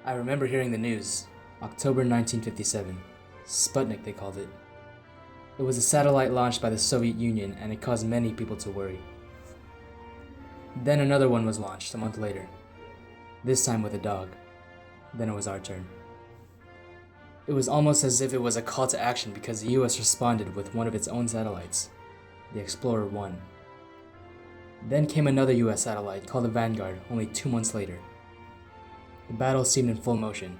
I remember hearing the news. October 1957. Sputnik, they called it. It was a satellite launched by the Soviet Union, and it caused many people to worry. Then another one was launched a month later, this time with a dog. Then it was our turn. It was almost as if it was a call to action because the US responded with one of its own satellites, the Explorer 1. Then came another US satellite called the Vanguard only 2 months later. The battle seemed in full motion.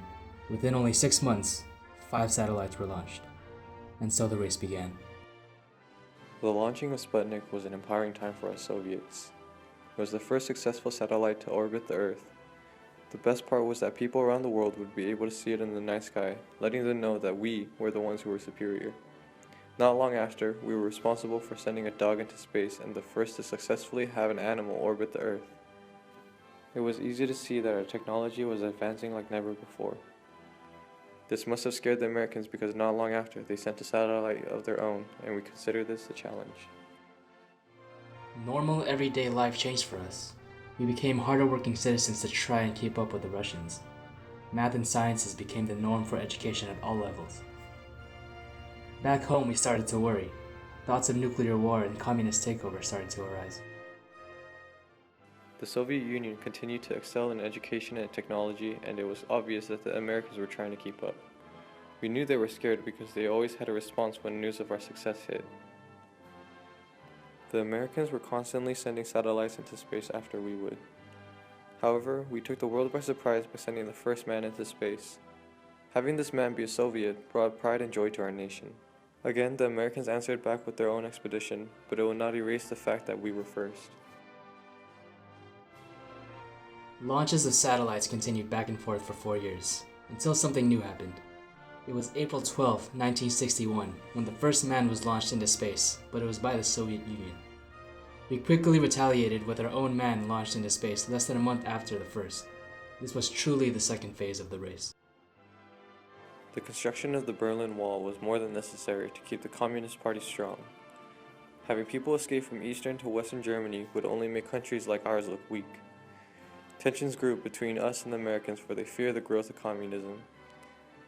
Within only 6 months, 5 satellites were launched. And so the race began. The launching of Sputnik was an empowering time for us Soviets. It was the first successful satellite to orbit the Earth. The best part was that people around the world would be able to see it in the night sky, letting them know that we were the ones who were superior. Not long after, we were responsible for sending a dog into space and the first to successfully have an animal orbit the Earth. It was easy to see that our technology was advancing like never before. This must have scared the Americans because not long after, they sent a satellite of their own, and we consider this a challenge. Normal everyday life changed for us. We became harder working citizens to try and keep up with the Russians. Math and sciences became the norm for education at all levels. Back home, we started to worry. Thoughts of nuclear war and communist takeover started to arise. The Soviet Union continued to excel in education and technology, and it was obvious that the Americans were trying to keep up. We knew they were scared because they always had a response when news of our success hit. The Americans were constantly sending satellites into space after we would. However, we took the world by surprise by sending the first man into space. Having this man be a Soviet brought pride and joy to our nation. Again, the Americans answered back with their own expedition, but it will not erase the fact that we were first. Launches of satellites continued back and forth for 4 years, until something new happened. It was April 12, 1961, when the first man was launched into space, but it was by the Soviet Union. We quickly retaliated with our own man launched into space less than a month after the first. This was truly the second phase of the race. The construction of the Berlin Wall was more than necessary to keep the Communist Party strong. Having people escape from Eastern to Western Germany would only make countries like ours look weak. Tensions grew between us and the Americans for they fear the growth of communism.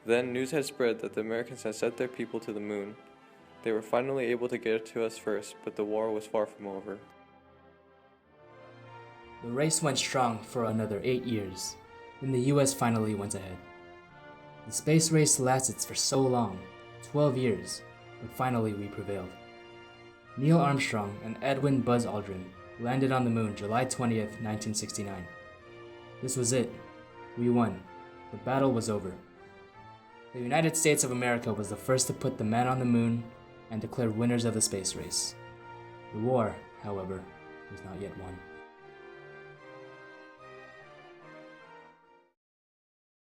Then news had spread that the Americans had sent their people to the moon. They were finally able to get it to us first, but the war was far from over. The race went strong for another 8 years. Then the US finally went ahead. The space race lasted for so long, 12 years, but finally we prevailed. Neil Armstrong and Edwin Buzz Aldrin landed on the moon July 20th, 1969. This was it. We won. The battle was over. The United States of America was the first to put the man on the moon and declare winners of the space race. The war, however, was not yet won.